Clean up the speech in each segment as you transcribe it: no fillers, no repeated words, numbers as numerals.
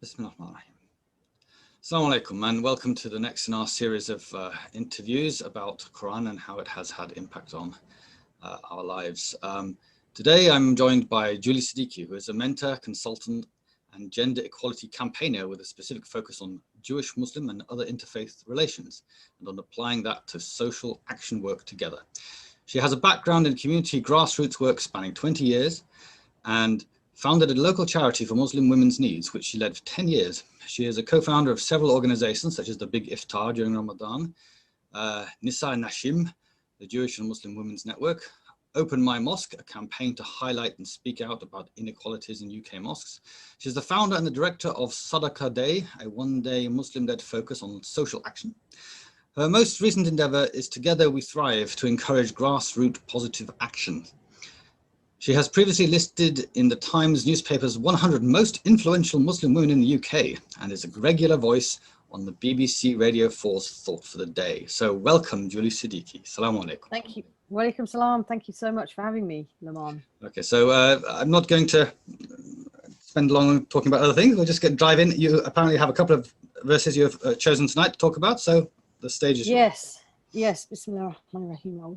Bismillahirrahmanirrahim. Assalamu alaikum and welcome to the next in our series of interviews about Quran and how it has had impact on our lives. Today I'm joined by Julie Siddiqi, who is a mentor, consultant and gender equality campaigner with a specific focus on Jewish, Muslim and other interfaith relations and on applying that to social action work together. She has a background in community grassroots work spanning 20 years and founded a local charity for Muslim women's needs, which she led for 10 years. She is a co-founder of several organizations, such as the Big Iftar during Ramadan, Nisa-Nashim, the Jewish and Muslim Women's Network, Open My Mosque, a campaign to highlight and speak out about inequalities in UK mosques. She's the founder and the director of Sadaqa Day, a one-day Muslim-led focus on social action. Her most recent endeavour is Together We Thrive, to encourage grassroots positive action. She has previously listed in the Times newspaper's 100 most influential Muslim women in the UK and is a regular voice on the BBC Radio 4's Thought for the Day. So welcome, Julie Siddiqi. Assalamu alaikum. Thank you. Wa alaikum salam. Thank you so much for having me, Laman. Okay, so I'm not going to spend long talking about other things. We'll just dive in. You apparently have a couple of verses you have chosen tonight to talk about, so the stage is yours. Yes, Bismillahirrahmanirrahim. I'll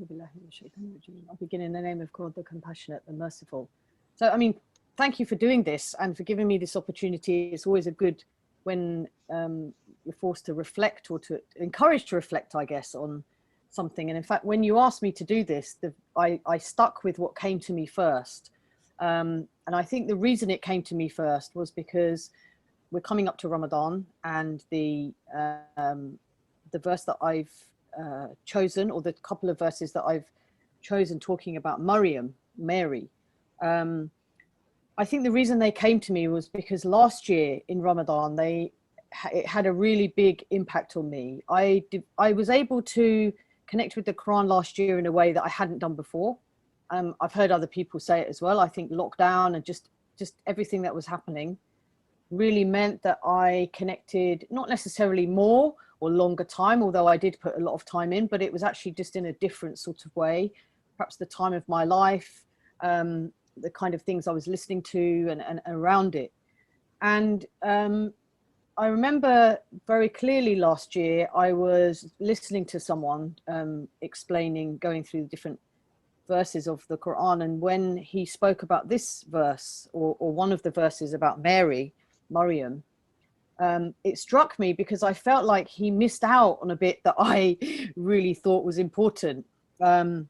begin in the name of God, the compassionate, the merciful. So, I mean, thank you for doing this and for giving me this opportunity. It's always a good when you're forced to reflect or to encourage to reflect, I guess, on something. And in fact, when you asked me to do this, I stuck with what came to me first. And I think the reason it came to me first was because we're coming up to Ramadan, and the verse that I've chosen, or the couple of verses that I've chosen talking about Mary. I think the reason they came to me was because last year in Ramadan, it had a really big impact on me. I was able to connect with the Quran last year in a way that I hadn't done before. I've heard other people say it as well. I think lockdown and just everything that was happening really meant that I connected, not necessarily more or longer time, although I did put a lot of time in, but it was actually just in a different sort of way, perhaps the time of my life, the kind of things I was listening to and around it. And I remember very clearly last year, I was listening to someone going through the different verses of the Quran. And when he spoke about this verse, or one of the verses about Maryam, it struck me because I felt like he missed out on a bit that I really thought was important. So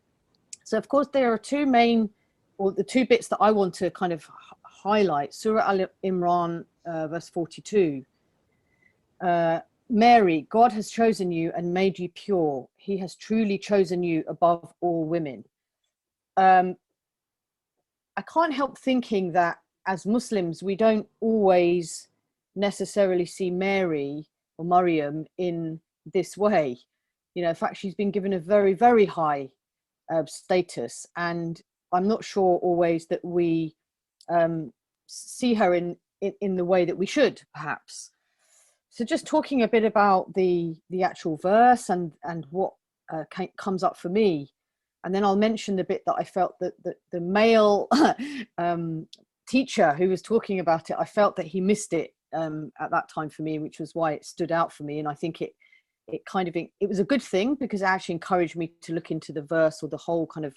of course there are the two bits that I want to kind of highlight. Surah Al-Imran, verse 42. Mary, God has chosen you and made you pure. He has truly chosen you above all women. I can't help thinking that as Muslims, we don't always necessarily see Mary or Maryam in this way. You know, in fact, she's been given a very, very high status, and I'm not sure always that we see her in the way that we should, perhaps. So just talking a bit about the actual verse and what comes up for me, and then I'll mention the bit that I felt that the male teacher who was talking about it, I felt that he missed it at that time for me, which was why it stood out for me. And I think it was a good thing because it actually encouraged me to look into the verse or the whole kind of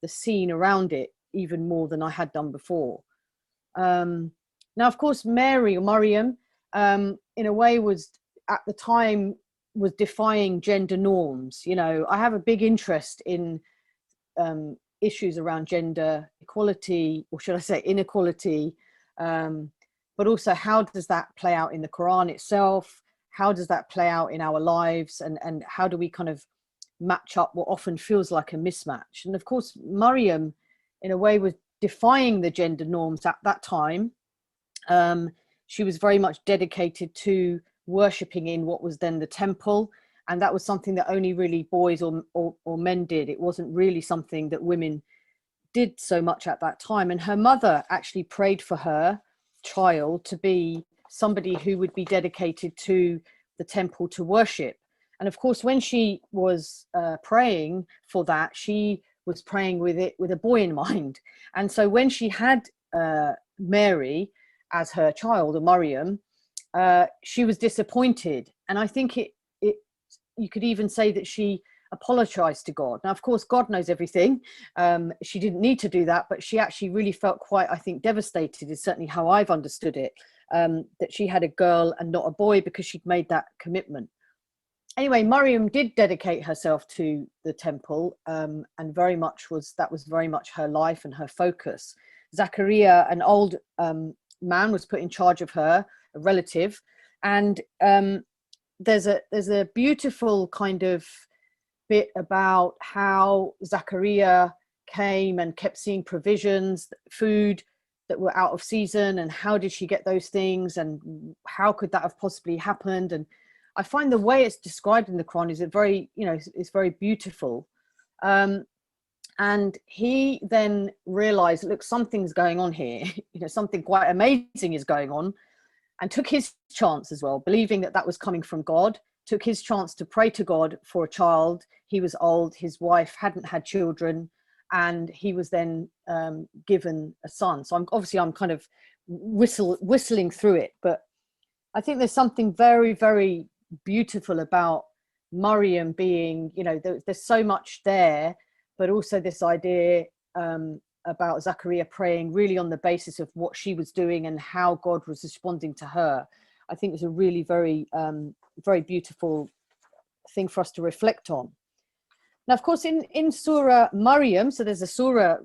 the scene around it even more than I had done before. Now, of course, Mary or Maryam, in a way was at the time was defying gender norms. You know, I have a big interest in issues around gender equality, or should I say inequality, but also how does that play out in the Quran itself? How does that play out in our lives? And how do we kind of match up what often feels like a mismatch? And of course, Maryam, in a way, was defying the gender norms at that time. She was very much dedicated to worshipping in what was then the temple. And that was something that only really boys or men did. It wasn't really something that women did so much at that time. And her mother actually prayed for her child to be somebody who would be dedicated to the temple to worship. And of course, when she was praying for that, she was praying with a boy in mind. And so when she had Mary as her child, or Maryam, she was disappointed. And I think you could even say that she apologized to God. Now, of course, God knows everything. She didn't need to do that, but she actually really felt quite, I think, devastated, is certainly how I've understood it, that she had a girl and not a boy because she'd made that commitment. Anyway, Maryam did dedicate herself to the temple, and that was very much her life and her focus. Zachariah, an old man, was put in charge of her, a relative, and there's a beautiful kind of bit about how Zachariah came and kept seeing provisions, food that were out of season, and how did she get those things, and how could that have possibly happened. And I find the way it's described in the Quran is it's very beautiful. And he then realized, look, something's going on here. Something quite amazing is going on, and took his chance as well, believing that that was coming from God. Took his chance to pray to God for a child. He was old, his wife hadn't had children, and he was then given a son. So I'm kind of whistling through it, but I think there's something very, very beautiful about Maryam being, there's so much there, but also this idea about Zachariah praying really on the basis of what she was doing and how God was responding to her. I think it's a really very, very beautiful thing for us to reflect on. Now, of course, in Surah Maryam, so there's a surah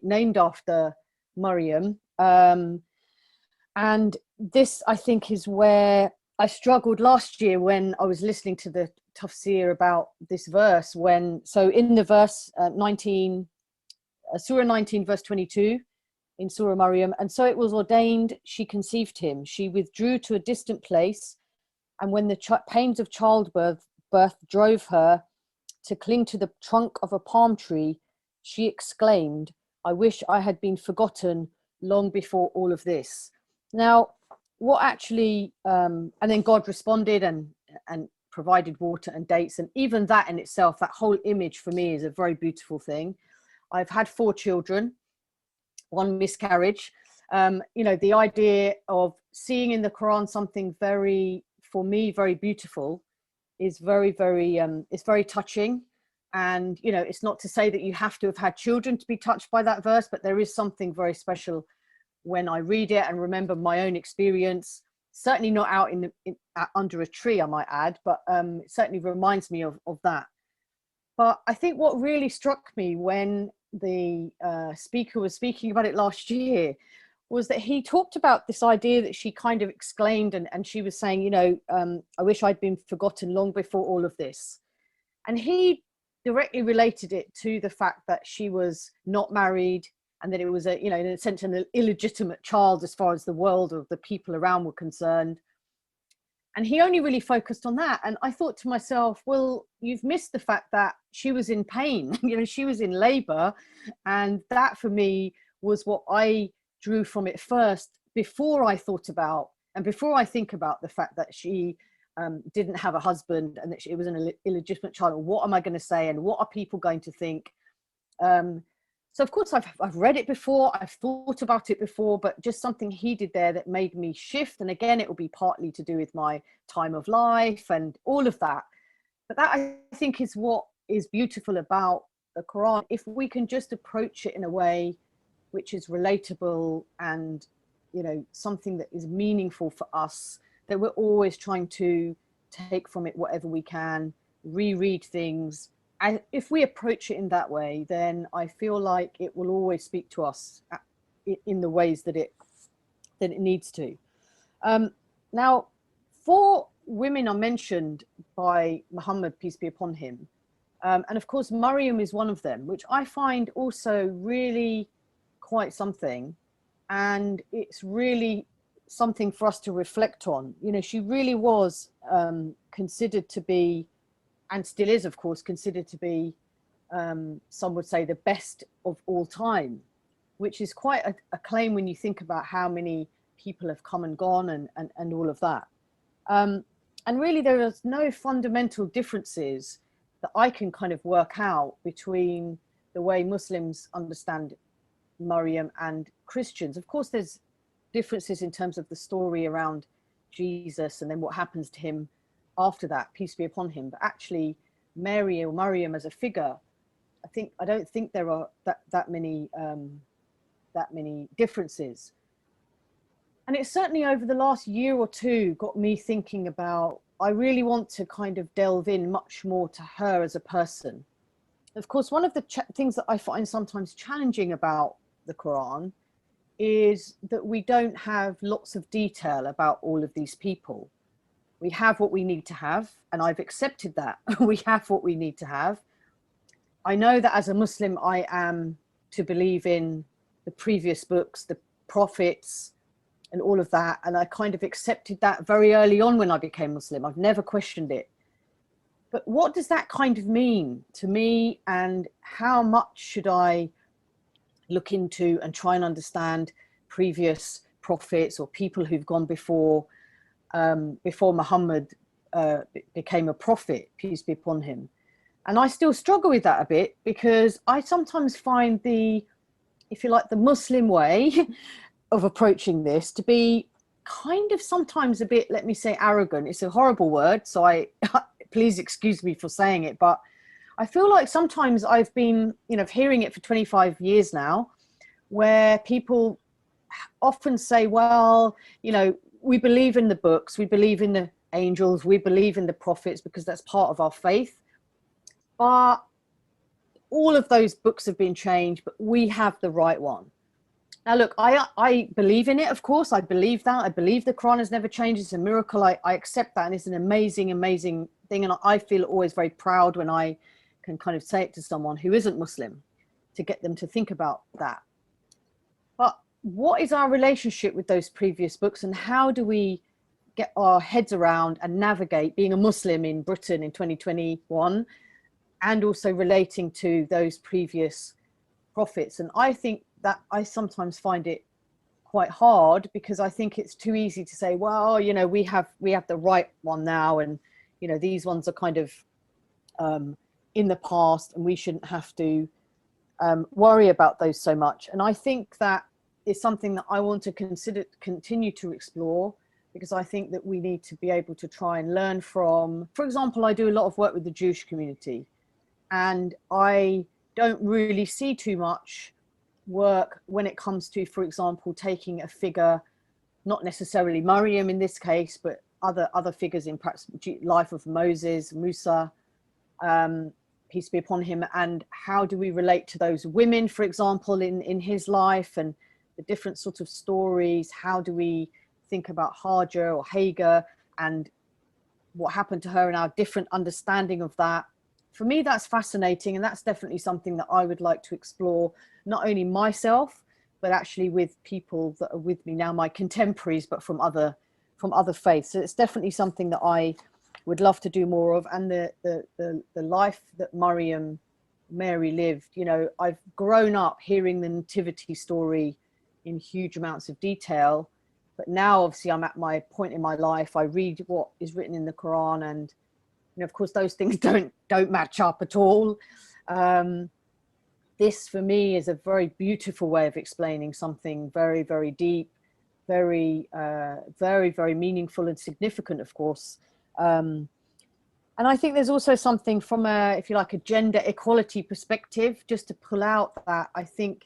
named after Maryam, and this, I think, is where I struggled last year when I was listening to the tafsir about this verse. So in the verse 19, Surah 19, verse 22, in Surah Maryam, and so it was ordained, she conceived him. She withdrew to a distant place, and when the pains of childbirth drove her to cling to the trunk of a palm tree, she exclaimed, "I wish I had been forgotten long before all of this." Now, what actually, and then God responded and provided water and dates, and even that in itself, that whole image for me is a very beautiful thing. I've had 4 children, 1 miscarriage. The idea of seeing in the Quran something very, for me, very beautiful is very, very, it's very touching. And, it's not to say that you have to have had children to be touched by that verse, but there is something very special when I read it and remember my own experience. Certainly not out under a tree, I might add, but it certainly reminds me of that. But I think what really struck me when the speaker was speaking about it last year was that he talked about this idea that she kind of exclaimed, and she was saying, I wish I'd been forgotten long before all of this. And he directly related it to the fact that she was not married, and that it was in a sense, an illegitimate child as far as the world or the people around were concerned. And he only really focused on that. And I thought to myself, well, you've missed the fact that she was in pain. She was in labor. And that for me was what I drew from it first, before I thought about, and before I think about the fact that she didn't have a husband and that it was an illegitimate child. What am I going to say? And what are people going to think? So of course I've read it before, I've thought about it before, but just something he did there that made me shift. And again, it will be partly to do with my time of life and all of that. But that, I think, is what is beautiful about the Quran. If we can just approach it in a way which is relatable and, something that is meaningful for us, that we're always trying to take from it whatever we can, reread things. And if we approach it in that way, then I feel like it will always speak to us in the ways that it needs to. Now, 4 women are mentioned by Muhammad, peace be upon him. And of course, Maryam is one of them, which I find also really quite something. And it's really something for us to reflect on. She really was considered to be, and still is, of course, considered to be, some would say, the best of all time, which is quite a claim when you think about how many people have come and gone and all of that. And really, there is no fundamental differences that I can kind of work out between the way Muslims understand Maryam and Christians. Of course, there's differences in terms of the story around Jesus and then what happens to him after that, peace be upon him. But actually Mary or Maryam as a figure, I don't think there are that many differences. And it's certainly over the last year or two got me thinking about, I really want to kind of delve in much more to her as a person. Of course, one of the things that I find sometimes challenging about the Quran is that we don't have lots of detail about all of these people. We have what we need to have, and I've accepted that. We have what we need to have. I know that as a Muslim, I am to believe in the previous books, the prophets, and all of that. And I kind of accepted that very early on when I became Muslim. I've never questioned it. But what does that kind of mean to me, and how much should I look into and try and understand previous prophets or people who've gone before Muhammad became a prophet, peace be upon him? And I still struggle with that a bit, because I sometimes find the, if you like, the Muslim way of approaching this to be kind of sometimes a bit, let me say, arrogant. It's a horrible word, so please excuse me for saying it, but I feel like sometimes I've been, hearing it for 25 years now, where people often say, well, we believe in the books, we believe in the angels, we believe in the prophets because that's part of our faith. But all of those books have been changed, but we have the right one. Now, look, I believe in it, of course. I believe that. I believe the Quran has never changed. It's a miracle. I accept that. And it's an amazing, amazing thing. And I feel always very proud when I can kind of say it to someone who isn't Muslim, to get them to think about that. But what is our relationship with those previous books, and how do we get our heads around and navigate being a Muslim in Britain in 2021, and also relating to those previous prophets? And I think that I sometimes find it quite hard, because I think it's too easy to say, well, we have the right one now, and these ones are kind of in the past, and we shouldn't have to worry about those so much. And I think that is something that I want to continue to explore, because I think that we need to be able to try and learn from, for example, I do a lot of work with the Jewish community, and I don't really see too much work when it comes to, for example, taking a figure, not necessarily Maryam in this case, but other figures in perhaps life of Moses, Musa, peace be upon him, and how do we relate to those women, for example, in his life, and the different sort of stories. How do we think about Hajar or Hagar and what happened to her, and our different understanding of that? For me, that's fascinating, and that's definitely something that I would like to explore, not only myself, but actually with people that are with me now, my contemporaries, but from other faiths. So it's definitely something that I would love to do more of. And the life that Mary lived, I've grown up hearing the nativity story in huge amounts of detail, but now obviously I'm at my point in my life, I read what is written in the Quran, and of course those things don't match up at all. This for me is a very beautiful way of explaining something very, very deep, very, very, very meaningful and significant, of course. And I think there's also something from if you like, a gender equality perspective, just to pull out that I think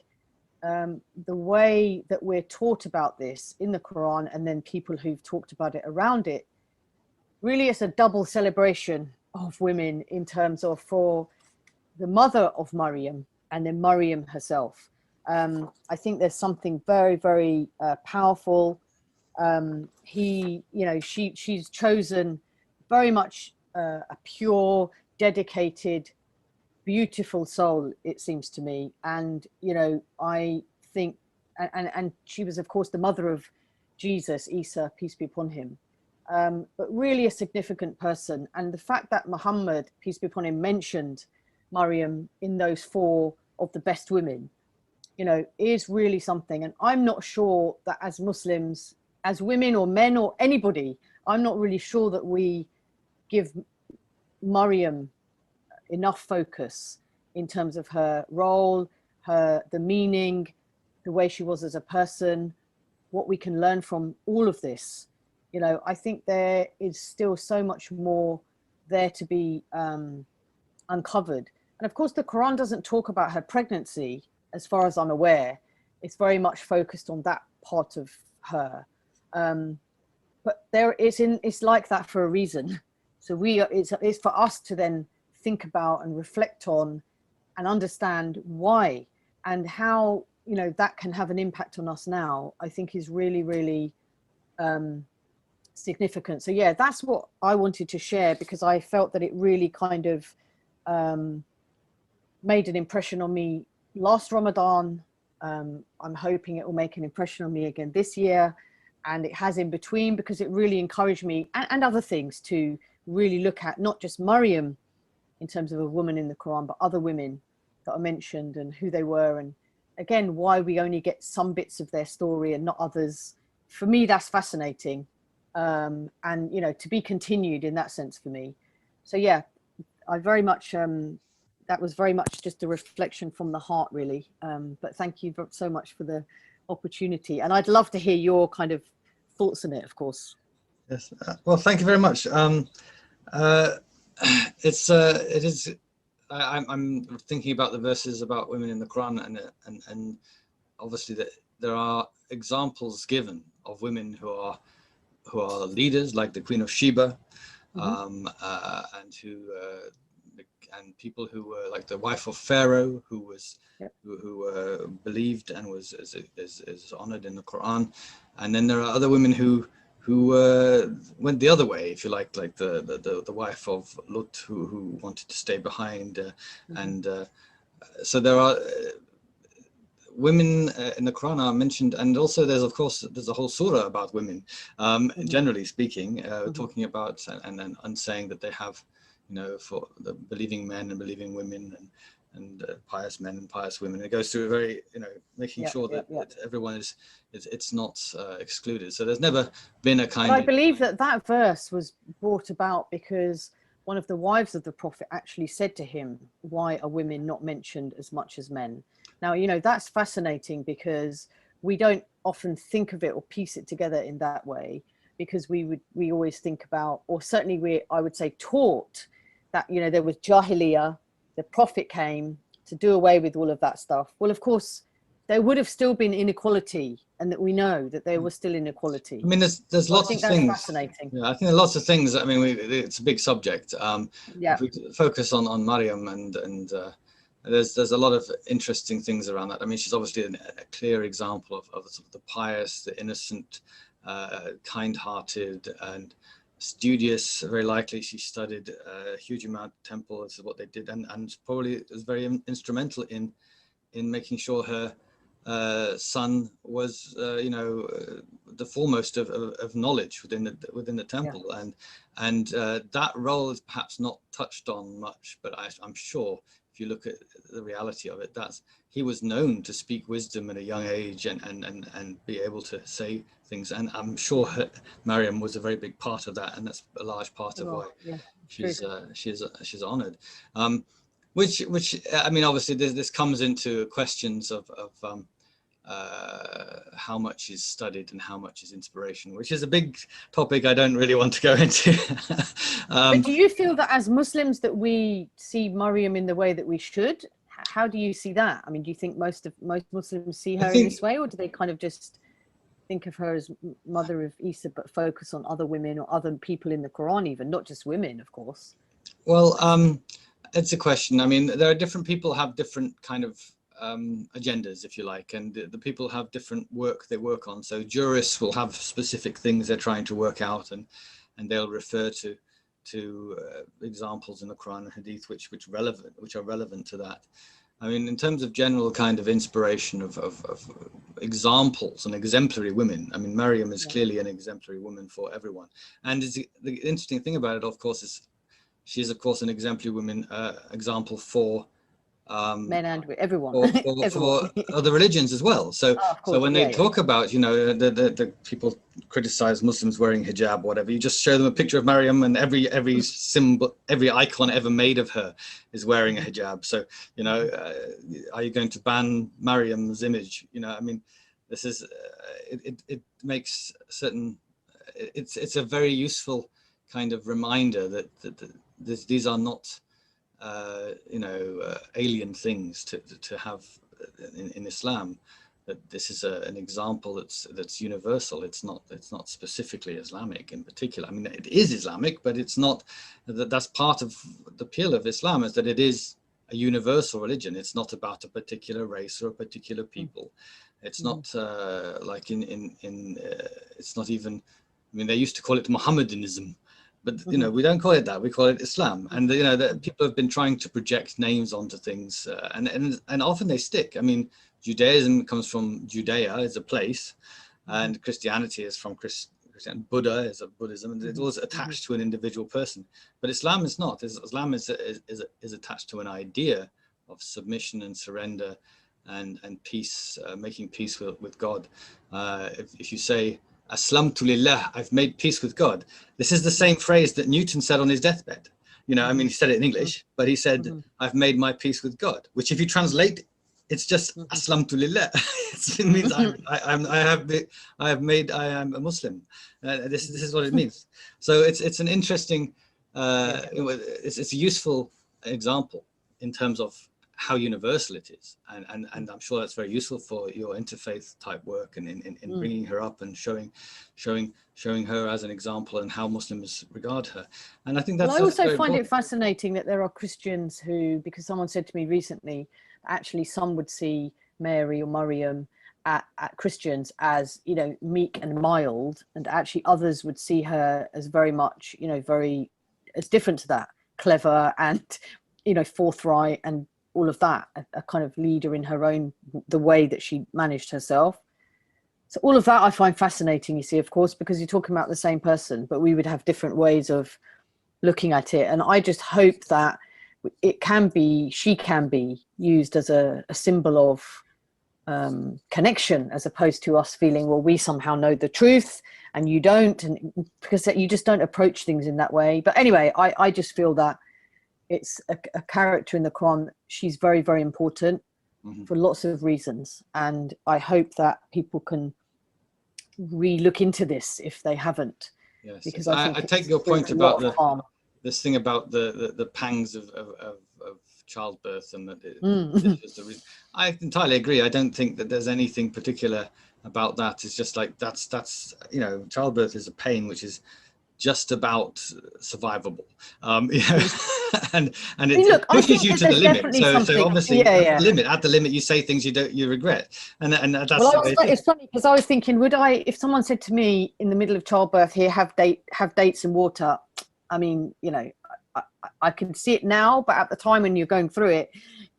the way that we're taught about this in the Quran, and then people who've talked about it around it, really it's a double celebration of women, in terms of, for the mother of Maryam and then Maryam herself. I think there's something very, very powerful. She's chosen very much a pure, dedicated, beautiful soul, it seems to me. And I think, and she was of course the mother of Jesus, Isa, peace be upon him, but really a significant person. And the fact that Muhammad, peace be upon him, mentioned Maryam in those 4 of the best women, is really something. And I'm not sure that as Muslims, as women or men or anybody, I'm not really sure that we give Maryam enough focus in terms of her role, the meaning, the way she was as a person, what we can learn from all of this. You know, I think there is still so much more there to be uncovered. And of course, the Quran doesn't talk about her pregnancy, as far as I'm aware. It's very much focused on that part of her. But it's like that for a reason. So it's for us to then think about and reflect on and understand why and how, you know, that can have an impact on us now, I think is really, really significant. So yeah, that's what I wanted to share, because I felt that it really kind of made an impression on me last Ramadan. I'm hoping it will make an impression on me again this year, and it has in between, because it really encouraged me and other things to really look at not just Maryam in terms of a woman in the Quran, but other women that are mentioned and who they were, and again why we only get some bits of their story and not others. For me, that's fascinating, and you know, to be continued in that sense for me. So yeah, I very much that was very much just a reflection from the heart, really. But thank you so much for the opportunity, and I'd love to hear your kind of thoughts on it, of course. Yes. Well, thank you very much. It is. I'm thinking about the verses about women in the Quran, and obviously that there are examples given of women who are leaders, like the Queen of Sheba, and and people who were like the wife of Pharaoh, who was who believed and was is honored in the Quran. And then there are other women who went the other way, if you like the wife of Lut, who wanted to stay behind, and so there are women in the Quran are mentioned, and also there's a whole surah about women, generally speaking, talking about and saying that they have, you know, for the believing men and believing women and pious men and pious women. It goes through a very, you know, making sure that everyone is it's not excluded. So there's never been a kind of... I believe that verse was brought about because one of the wives of the Prophet actually said to him, why are women not mentioned as much as men? Now, you know, that's fascinating, because we don't often think of it or piece it together in that way, because we always think about, or certainly I would say taught that, you know, there was Jahiliyyah, the Prophet came to do away with all of that stuff. Well, of course, there would have still been inequality, and that we know that there was still inequality. I mean, there's lots of things. Fascinating. Yeah, I think there are lots of things. I mean, it's a big subject. If we focus on Maryam and there's a lot of interesting things around that. I mean, she's obviously a clear example of sort of the pious, the innocent, kind-hearted, and studious. Very likely she studied a huge amount of temple. This is what they did, and probably was very instrumental in making sure her son was, you know, the foremost of knowledge within the temple, and that role is perhaps not touched on much, but I'm sure if you look at the reality of it, he was known to speak wisdom at a young age and be able to say things, and I'm sure Maryam was a very big part of that, and that's a large part of why she's honored. Which I mean, obviously this comes into questions of how much is studied and how much is inspiration, which is a big topic I don't really want to go into. But do you feel that as Muslims that we see Maryam in the way that we should? How do you see that? I mean, do you think most Muslims see her in this way, or do they kind of just think of her as mother of Isa, but focus on other women or other people in the Quran, even not just women, of course? Well, it's a question. I mean, there are different people have different kind of agendas, if you like, and the people have different work they work on. So jurists will have specific things they're trying to work out, and they'll refer to examples in the Quran and Hadith which are relevant to that. I mean, in terms of general kind of inspiration of examples and exemplary women, I mean, Maryam is clearly an exemplary woman for everyone. And the interesting thing about it, of course, is she is, of course, an exemplary woman example for men and everyone, for other religions as well. So so when they talk about, you know, the people criticize Muslims wearing hijab, whatever, you just show them a picture of Maryam, and every symbol, every icon ever made of her is wearing a hijab. So, you know, are you going to ban Maryam's image? You know, I mean, this is it makes certain it's a very useful kind of reminder that these are not alien things to have in Islam. That this is an example that's universal. It's not specifically Islamic in particular. I mean, it is Islamic, but it's not. That's part of the appeal of Islam, is that it is a universal religion. It's not about a particular race or a particular people. It's not like it's not even. I mean, they used to call it Mohammedanism, but we don't call it that. We call it Islam. And that people have been trying to project names onto things, and often they stick. I mean, Judaism comes from Judea as a place, and Christianity is from Christian. Buddha is a Buddhism, and it's always attached to an individual person. But Islam is not. Islam is attached to an idea of submission and surrender, and peace, making peace with God. If you say Aslamtu lillah, I've made peace with God, this is the same phrase that Newton said on his deathbed. I mean, he said it in English, but he said, I've made my peace with God, which if you translate, it's just Aslamtu lillah. It means I am a Muslim. This is what it means. So it's an interesting, it's a useful example in terms of how universal it is, and I'm sure that's very useful for your interfaith type work, and in bringing her up and showing her as an example and how Muslims regard her. And I think that's. Well, I also find it fascinating that there are Christians who, because someone said to me recently, actually some would see Mary or Maryam at Christians as meek and mild, and actually others would see her as very much as different to that, clever and forthright and all of that, a kind of leader in her own, the way that she managed herself. So all of that I find fascinating, you see, of course, because you're talking about the same person, but we would have different ways of looking at it. And I just hope that she can be used as a symbol of connection, as opposed to us feeling, well, we somehow know the truth and you don't, and because you just don't approach things in that way. But anyway, I just feel that it's a character in the Quran. She's very, very important for lots of reasons. And I hope that people can re-look into this if they haven't. Yes, because I take your point about this thing about the pangs of childbirth, and that this was the reason. I entirely agree. I don't think that there's anything particular about that. It's just like that's childbirth is a pain which is just about survivable, and it pushes you to the limit. So obviously, at the limit, you say things you regret, and that's. Well, it's funny because I was thinking, if someone said to me in the middle of childbirth, here, have dates and water. I mean, I can see it now, but at the time when you're going through it,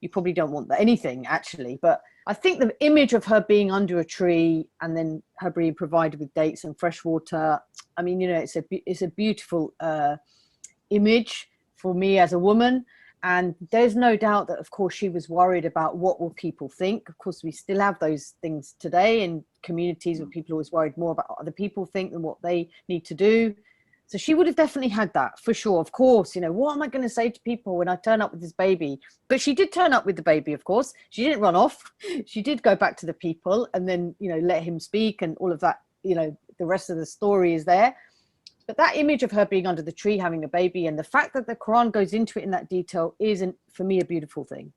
you probably don't want anything actually. But I think the image of her being under a tree and then her being provided with dates and fresh water, I mean, it's a beautiful image for me as a woman. And there's no doubt that, of course, she was worried about what will people think. Of course, we still have those things today in communities where people are always worried more about what other people think than what they need to do. So she would have definitely had that for sure. Of course, what am I going to say to people when I turn up with this baby? But she did turn up with the baby, of course. She didn't run off. She did go back to the people and then, let him speak and all of that. The rest of the story is there. But that image of her being under the tree, having a baby, and the fact that the Quran goes into it in that detail isn't, for me, a beautiful thing.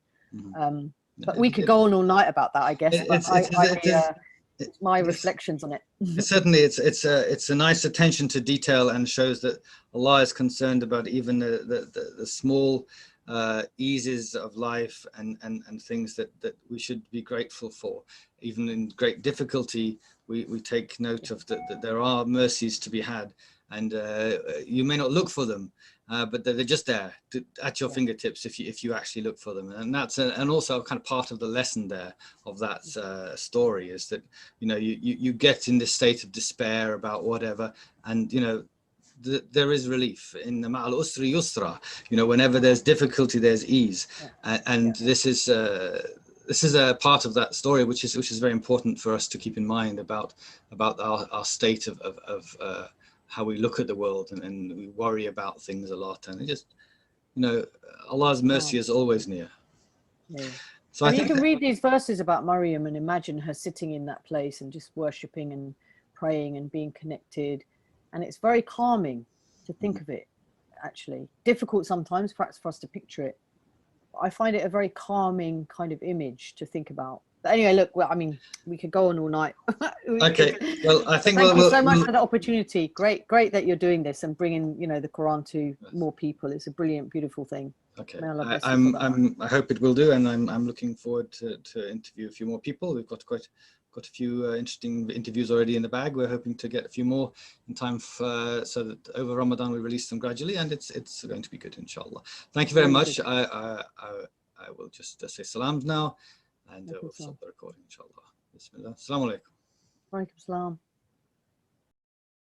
But we could go on all night about that, I guess. It's my reflections on it. Certainly, it's a nice attention to detail, and shows that Allah is concerned about even the small eases of life and things that we should be grateful for. Even in great difficulty, we take note of that there are mercies to be had, and you may not look for them, but they're just there at your fingertips if you actually look for them. And that's and also kind of part of the lesson there of that story is that you get in this state of despair about whatever, and there is relief in the ma'al usri yusra. Whenever there's difficulty, there's ease, and this is a part of that story which is very important for us to keep in mind about our state of how we look at the world, and we worry about things a lot, and it just Allah's mercy is always near. So you can read these verses about Maryam and imagine her sitting in that place and just worshipping and praying and being connected, and it's very calming to think of it, actually. Difficult sometimes, perhaps, for us to picture it. But I find it a very calming kind of image to think about. But anyway, look, well, I mean, we could go on all night. Okay, well, I think thank you so much for the opportunity. Great that you're doing this and bringing, you know, the Quran to more people. It's a brilliant, beautiful thing. Okay, I hope it will do, and I'm looking forward to interview a few more people. We've got a few interesting interviews already in the bag. We're hoping to get a few more in time so that over Ramadan we release them gradually, and it's going to be good, inshallah. Thank you very much. I will just say salams now, and we'll stop the recording, inshallah. Bismillah. Assalamu alaikum. Wa alaikum salam.